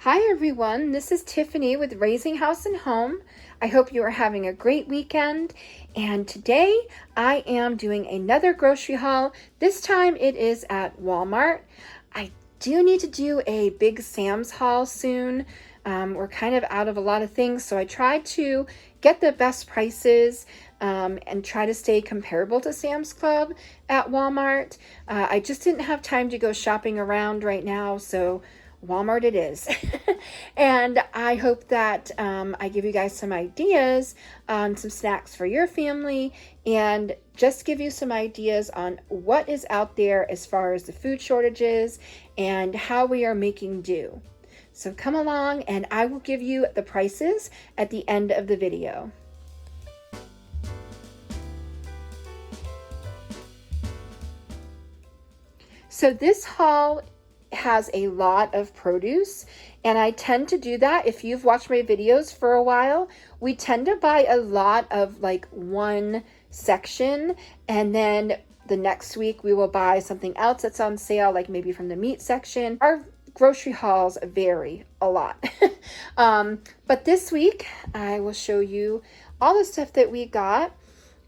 Hi everyone, this is Tiffany with Raising House and Home. I hope you are having a great weekend, and today I am doing another grocery haul. This time it is at Walmart. I do need to do a big Sam's haul soon. We're kind of out of a lot of things, so I tried to get the best prices and try to stay comparable to Sam's Club at Walmart. I just didn't have time to go shopping around right now, so Walmart it is. And I hope that I give you guys some ideas on some snacks for your family and just give you some ideas on what is out there as far as the food shortages and how we are making do. So come along and I will give you the prices at the end of the video. So this haul has a lot of produce, and I tend to do that. If you've watched my videos for a while, we tend to buy a lot of like one section, and then the next week we will buy something else that's on sale, like maybe from the meat section. Our grocery hauls vary a lot. But this week I will show you all the stuff that we got.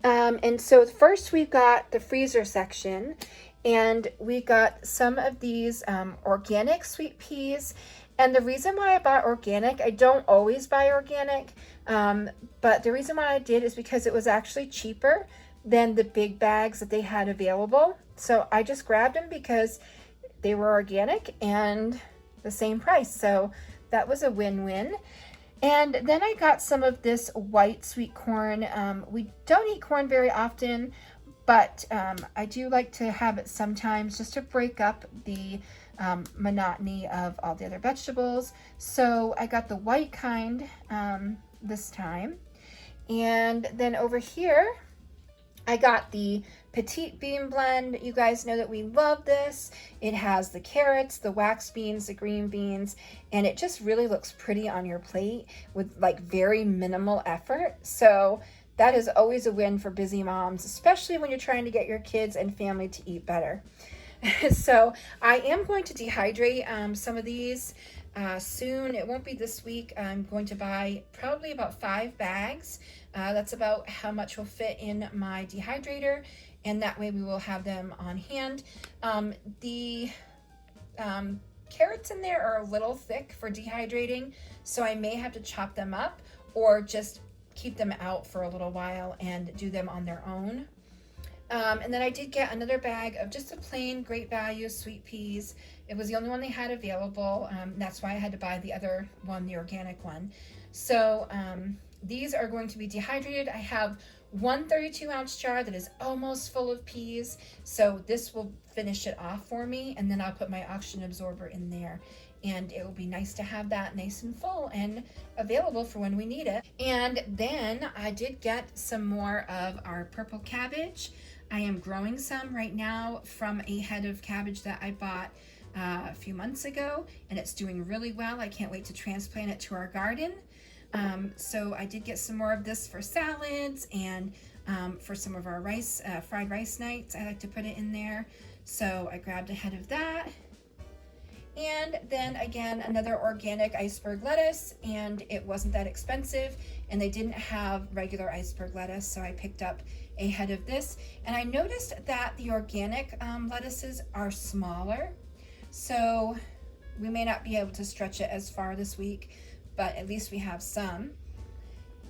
And so first we've got the freezer section, and we got some of these organic sweet peas. And the reason why I bought organic, I don't always buy organic, but the reason why I did is because it was actually cheaper than the big bags that they had available. So I just grabbed them because they were organic and the same price. So that was a win-win. And then I got some of this white sweet corn. We don't eat corn very often, but I do like to have it sometimes just to break up the monotony of all the other vegetables. So I got the white kind this time. And then over here, I got the petite bean blend. You guys know that we love this. It has the carrots, the wax beans, the green beans, and it just really looks pretty on your plate with like very minimal effort. So that is always a win for busy moms, especially when you're trying to get your kids and family to eat better. So I am going to dehydrate some of these soon. It won't be this week. I'm going to buy probably about 5 bags. That's about how much will fit in my dehydrator, and that way we will have them on hand. The carrots in there are a little thick for dehydrating, so I may have to chop them up or just keep them out for a little while and do them on their own. And then I did get another bag of just a plain Great Value sweet peas. It was the only one they had available. That's why I had to buy the other one, the organic one. So these are going to be dehydrated. I have one 32-ounce jar that is almost full of peas. So this will finish it off for me. And then I'll put my oxygen absorber in there. And it will be nice to have that nice and full and available for when we need it. And then I did get some more of our purple cabbage. I am growing some right now from a head of cabbage that I bought a few months ago, and it's doing really well. I can't wait to transplant it to our garden. So I did get some more of this for salads and for some of our rice, fried rice nights. I like to put it in there. So I grabbed a head of that. And then again, another organic iceberg lettuce, and it wasn't that expensive, and they didn't have regular iceberg lettuce, so I picked up a head of this. And I noticed that the organic lettuces are smaller, so we may not be able to stretch it as far this week, but at least we have some.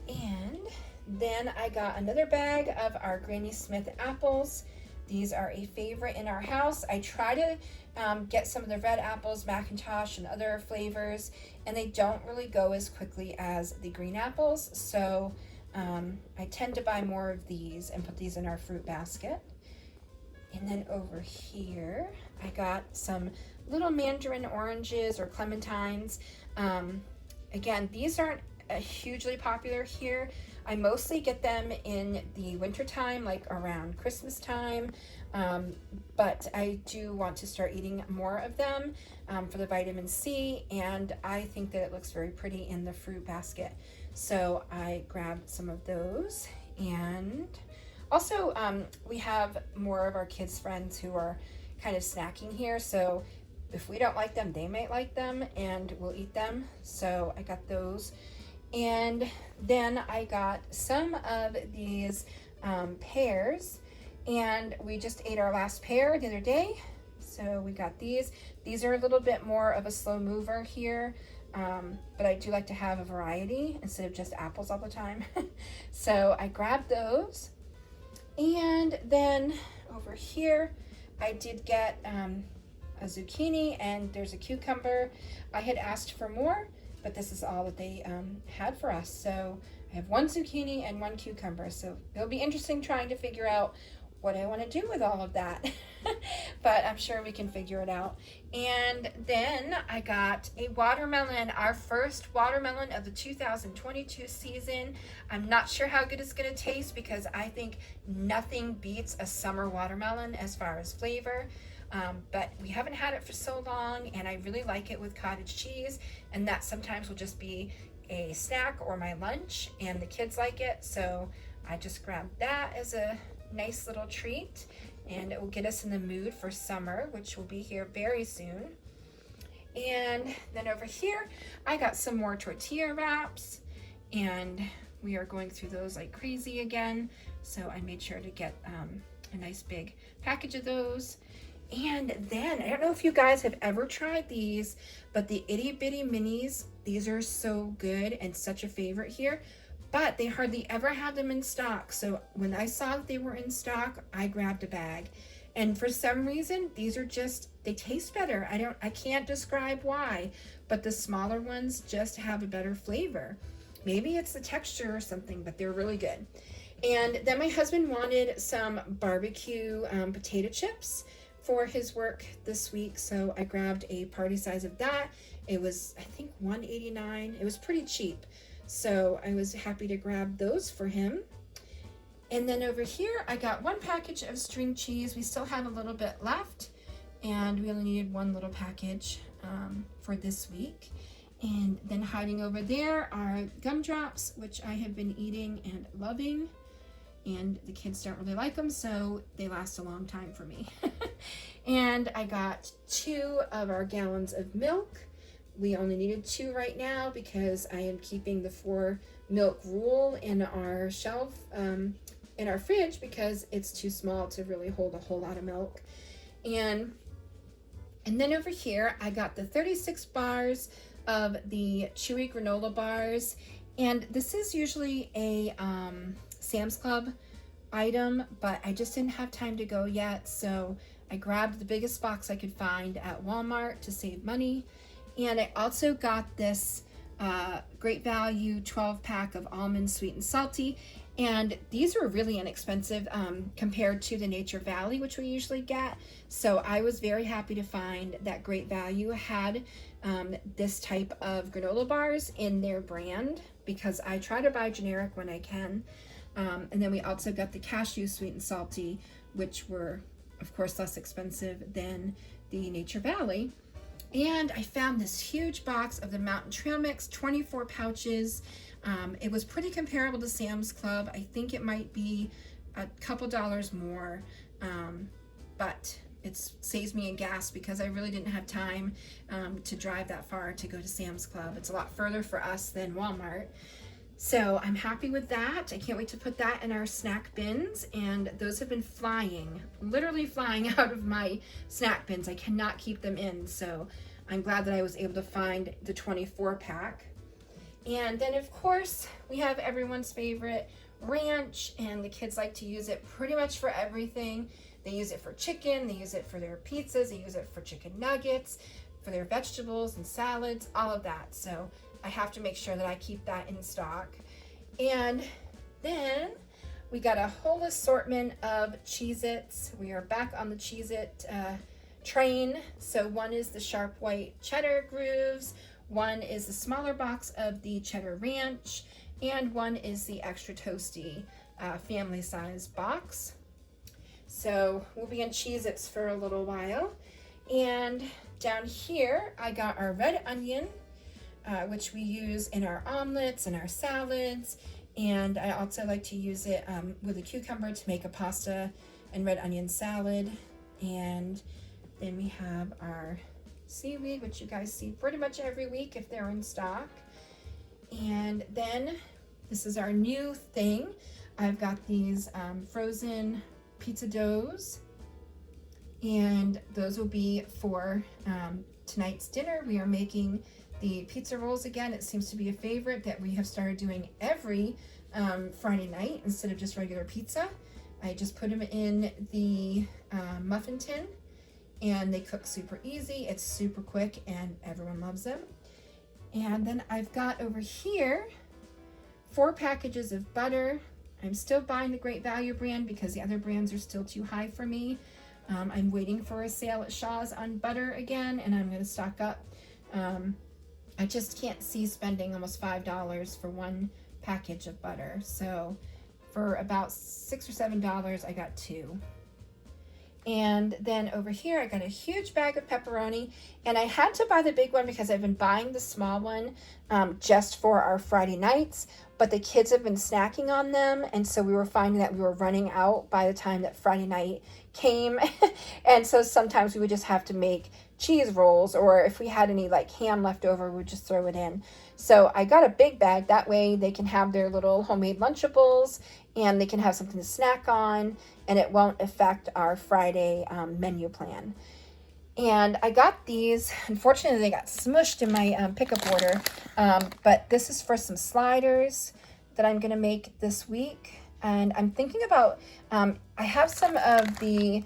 And then I got another bag of our Granny Smith apples. These are a favorite in our house. I try to get some of the red apples, Macintosh, and other flavors, and they don't really go as quickly as the green apples. So I tend to buy more of these and put these in our fruit basket. And then over here, I got some little mandarin oranges or clementines. Again, these aren't hugely popular here. I mostly get them in the winter time, like around Christmas time, but I do want to start eating more of them for the vitamin C, and I think that it looks very pretty in the fruit basket. So I grabbed some of those. And also we have more of our kids' friends who are kind of snacking here, so if we don't like them, they might like them, and we'll eat them. So I got those. And then I got some of these pears, and we just ate our last pear the other day. So we got these. These are a little bit more of a slow mover here, but I do like to have a variety instead of just apples all the time. So I grabbed those. And then over here, I did get a zucchini, and there's a cucumber. I had asked for more, but this is all that they had for us. So I have one zucchini and one cucumber. So it'll be interesting trying to figure out what I want to do with all of that. But I'm sure we can figure it out. And then I got a watermelon, our first watermelon of the 2022 season. I'm not sure how good it's going to taste because I think nothing beats a summer watermelon as far as flavor. But we haven't had it for so long, and I really like it with cottage cheese, and that sometimes will just be a snack or my lunch, and the kids like it, so I just grabbed that as a nice little treat, and it will get us in the mood for summer, which will be here very soon. And then over here I got some more tortilla wraps, and we are going through those like crazy again, so I made sure to get a nice big package of those. And then I don't know if you guys have ever tried these, but the itty bitty minis, these are so good and such a favorite here, but they hardly ever have them in stock. So when I saw that they were in stock, I grabbed a bag. And for some reason, these are just, they taste better. I can't describe why, but the smaller ones just have a better flavor. Maybe it's the texture or something, but they're really good. And then my husband wanted some barbecue potato chips for his work this week, so I grabbed a party size of that. It was, I think, $1.89. It was pretty cheap, so I was happy to grab those for him. And then over here I got one package of string cheese. We still have a little bit left, and we only needed one little package for this week. And then hiding over there are gumdrops, which I have been eating and loving, and the kids don't really like them, so they last a long time for me. And I got 2 of our gallons of milk. We only needed 2 right now because I am keeping the 4 milk rule in our shelf, in our fridge, because it's too small to really hold a whole lot of milk. And then over here, I got the 36 bars of the chewy granola bars. And this is usually a Sam's Club item, but I just didn't have time to go yet, so I grabbed the biggest box I could find at Walmart to save money. And I also got this Great Value 12-pack of almonds, sweet and salty, and these were really inexpensive compared to the Nature Valley, which we usually get. So I was very happy to find that Great Value had this type of granola bars in their brand, because I try to buy generic when I can. And then we also got the cashew sweet and salty, which were of course less expensive than the Nature Valley. And I found this huge box of the Mountain Trail Mix, 24 pouches. It was pretty comparable to Sam's Club. I think it might be a couple dollars more, but it saves me in gas because I really didn't have time to drive that far to go to Sam's Club. It's a lot further for us than Walmart. So I'm happy with that. I can't wait to put that in our snack bins, and those have been flying, literally flying out of my snack bins. I cannot keep them in, so I'm glad that I was able to find the 24 pack. And then of course we have everyone's favorite ranch, and the kids like to use it pretty much for everything. They use it for chicken, they use it for their pizzas, they use it for chicken nuggets, for their vegetables and salads, all of that. So I have to make sure that I keep that in stock. And then we got a whole assortment of Cheez-Its. We are back on the Cheez-It train. So one is the sharp white cheddar grooves, one is the smaller box of the cheddar ranch, and one is the extra toasty family size box. So we'll be on Cheez-Its for a little while. And down here I got our red onion, which we use in our omelets and our salads, and I also like to use it with a cucumber to make a pasta and red onion salad. And then we have our seaweed, which you guys see pretty much every week if they're in stock. And then this is our new thing. I've got these frozen pizza doughs, and those will be for tonight's dinner. We are making the pizza rolls again. It seems to be a favorite that we have started doing every Friday night instead of just regular pizza. I just put them in the muffin tin, and they cook super easy. It's super quick, and everyone loves them. And then I've got over here 4 packages of butter. I'm still buying the Great Value brand because the other brands are still too high for me. I'm waiting for a sale at Shaw's on butter again, and I'm going to stock up. I just can't see spending almost $5 for 1 package of butter. So for about $6 or $7, I got 2. And then over here, I got a huge bag of pepperoni, and I had to buy the big one because I've been buying the small one just for our Friday nights, but the kids have been snacking on them, and so we were finding that we were running out by the time that Friday night came. And so sometimes we would just have to make cheese rolls, or if we had any like ham left over, we would just throw it in. So I got a big bag, that way they can have their little homemade Lunchables, and they can have something to snack on, and it won't affect our Friday menu plan. And I got these, unfortunately they got smushed in my pickup order, but this is for some sliders that I'm gonna make this week. And I'm thinking about, I have some of the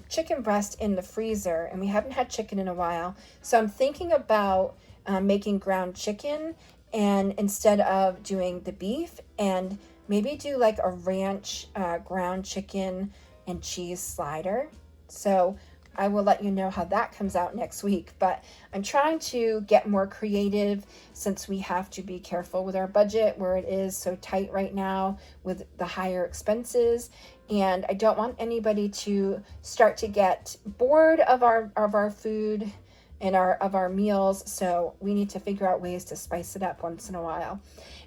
chicken breast in the freezer, and we haven't had chicken in a while. So I'm thinking about making ground chicken, and instead of doing the beef, and maybe do like a ranch ground chicken and cheese slider. So I will let you know how that comes out next week, but I'm trying to get more creative since we have to be careful with our budget where it is so tight right now with the higher expenses. And I don't want anybody to start to get bored of our food and our meals, so we need to figure out ways to spice it up once in a while.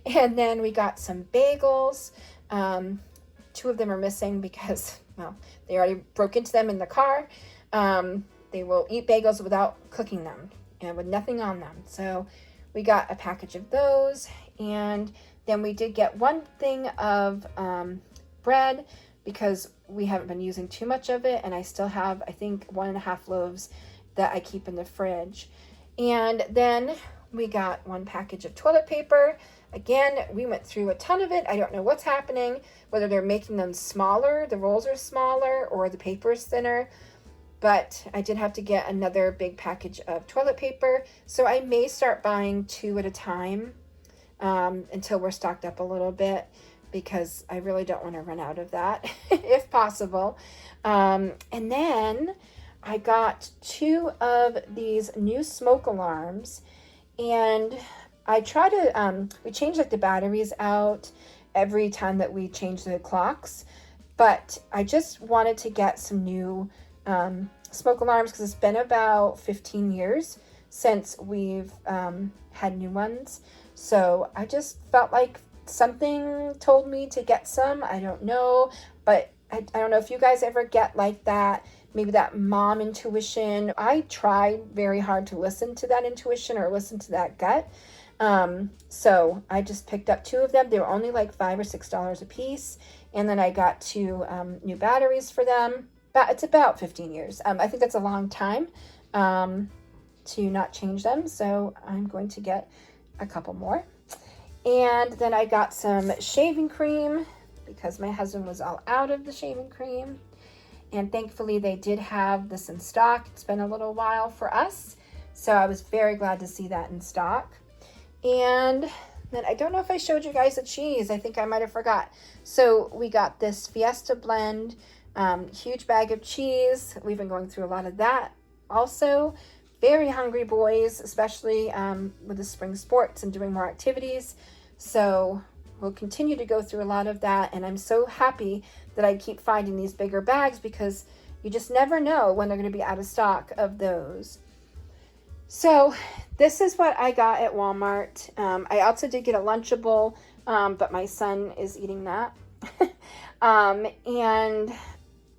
And then we got some bagels. 2 of them are missing because, well, they already broke into them in the car. They will eat bagels without cooking them and with nothing on them. So we got a package of those, and then we did get 1 thing of bread because we haven't been using too much of it, and I still have, I think, 1.5 loaves that I keep in the fridge. And then we got 1 package of toilet paper. Again, we went through a ton of it. I don't know what's happening, whether they're making them smaller, the rolls are smaller, or the paper is thinner. But I did have to get another big package of toilet paper. So I may start buying 2 at a time until we're stocked up a little bit, because I really don't want to run out of that if possible. And then I got 2 of these new smoke alarms, and I try to, we change like the batteries out every time that we change the clocks, but I just wanted to get some new smoke alarms because it's been about 15 years since we've had new ones. So I just felt like something told me to get some. I don't know, but I don't know if you guys ever get like that, maybe that mom intuition. I tried very hard to listen to that intuition or listen to that gut. So I just picked up 2 of them. They were only like $5 or $6 a piece. And then I got 2 new batteries for them. But it's about 15 years. I think that's a long time to not change them. So I'm going to get a couple more. And then I got some shaving cream because my husband was all out of the shaving cream. And thankfully they did have this in stock. It's been a little while for us, so I was very glad to see that in stock. And then I don't know if I showed you guys the cheese. I think I might have forgot. So we got this Fiesta blend, huge bag of cheese. We've been going through a lot of that also. Very hungry boys, especially with the spring sports and doing more activities. So we'll continue to go through a lot of that, and I'm so happy that I keep finding these bigger bags because you just never know when they're going to be out of stock of those. So this is what I got at Walmart. I also did get a Lunchable, but my son is eating that. And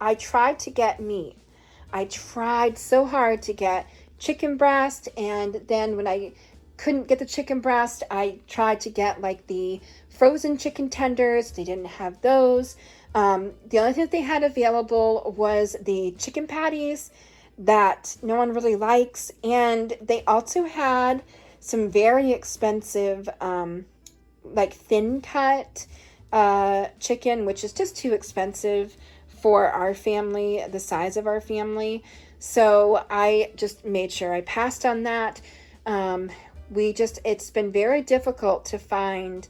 I tried to get meat. I tried so hard to get chicken breast, and then when I couldn't get the chicken breast, I tried to get like the frozen chicken tenders. They didn't have those. The only thing that they had available was the chicken patties that no one really likes, and they also had some very expensive like thin cut chicken, which is just too expensive for our family, the size of our family. So I just made sure I passed on that. It's been very difficult to find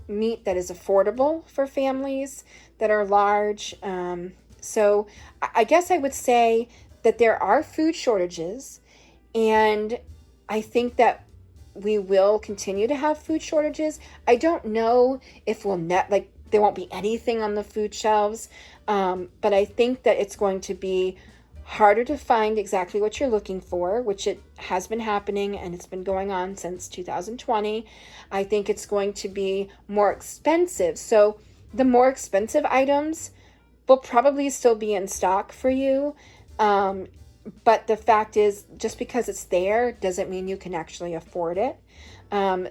meat that is affordable for families that are large. So I guess I would say that there are food shortages, and I think that we will continue to have food shortages. I don't know if there won't be anything on the food shelves, but I think that it's going to be harder to find exactly what you're looking for, which it has been happening and it's been going on since 2020. I think it's going to be more expensive. So the more expensive items will probably still be in stock for you. But the fact is, just because it's there doesn't mean you can actually afford it.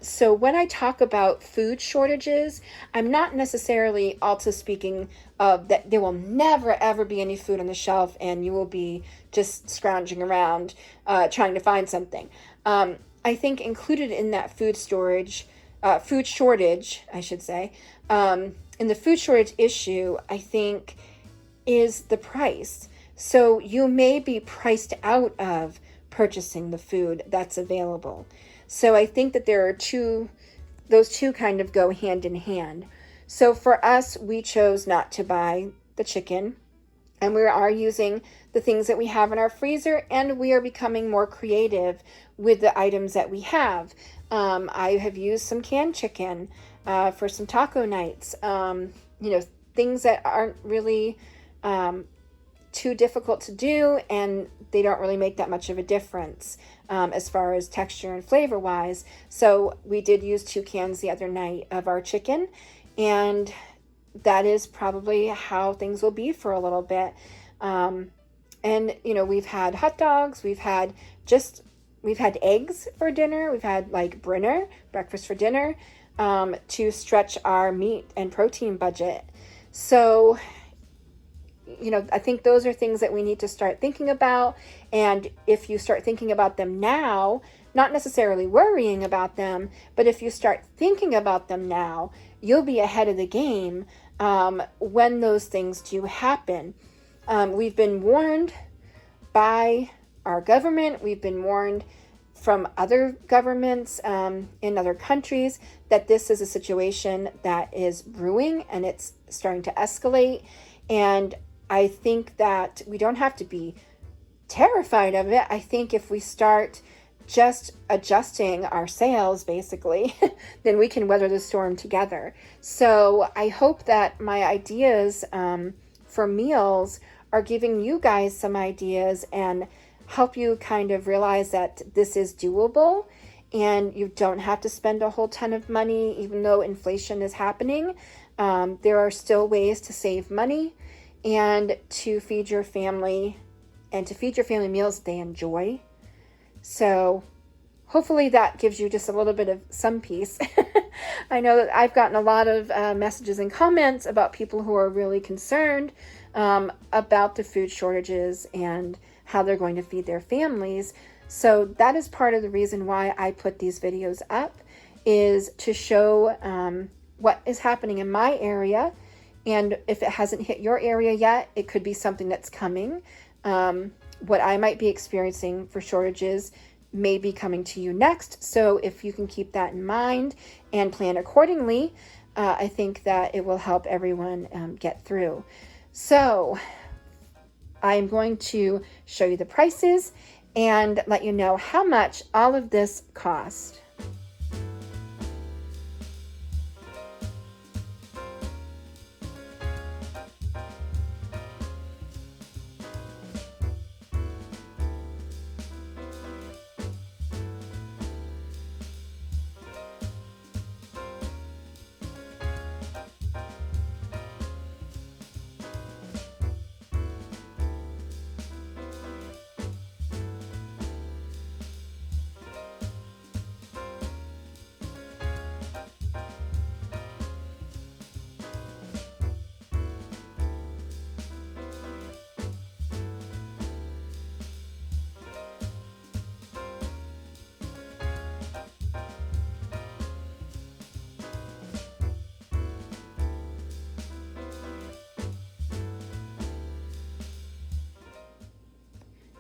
So when I talk about food shortages, I'm not necessarily also speaking of that there will never ever be any food on the shelf and you will be just scrounging around trying to find something. I think included in that food shortage, I should say, in the food shortage issue, I think is the price. So you may be priced out of purchasing the food that's available. So I think that those two kind of go hand in hand. So for us, we chose not to buy the chicken, and we are using the things that we have in our freezer, and we are becoming more creative with the items that we have. I have used some canned chicken for some taco nights. Things that aren't really too difficult to do, and they don't really make that much of a difference as far as texture and flavor wise. So we did use 2 cans the other night of our chicken, and that is probably how things will be for a little bit. We've had hot dogs, we've had eggs for dinner, we've had like breakfast for dinner, to stretch our meat and protein budget. So I think those are things that we need to start thinking about. And if you start thinking about them now, not necessarily worrying about them, but if you start thinking about them now, you'll be ahead of the game when those things do happen. We've been warned by our government. We've been warned from other governments in other countries that this is a situation that is brewing and it's starting to escalate. And I think that we don't have to be terrified of it. I think if we start just adjusting our sails, basically, then we can weather the storm together. So I hope that my ideas for meals are giving you guys some ideas and help you kind of realize that this is doable and you don't have to spend a whole ton of money. Even though inflation is happening, there are still ways to save money and to feed your family meals they enjoy. So hopefully that gives you just a little bit of some peace. I know that I've gotten a lot of messages and comments about people who are really concerned about the food shortages and how they're going to feed their families. So that is part of the reason why I put these videos up, is to show what is happening in my area. And if it hasn't hit your area yet, it could be something that's coming. What I might be experiencing for shortages may be coming to you next. So if you can keep that in mind and plan accordingly, I think that it will help everyone get through. So I'm going to show you the prices and let you know how much all of this cost.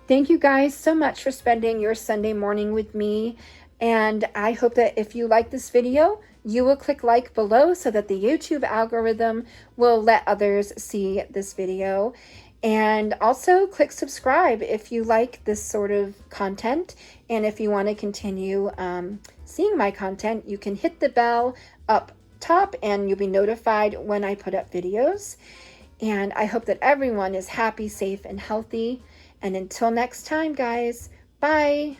Thank you guys so much for spending your Sunday morning with me. And I hope that if you like this video, you will click like below so that the YouTube algorithm will let others see this video. And also click subscribe if you like this sort of content. And if you want to continue seeing my content, you can hit the bell up top and you'll be notified when I put up videos. And I hope that everyone is happy, safe, and healthy. And until next time, guys, bye.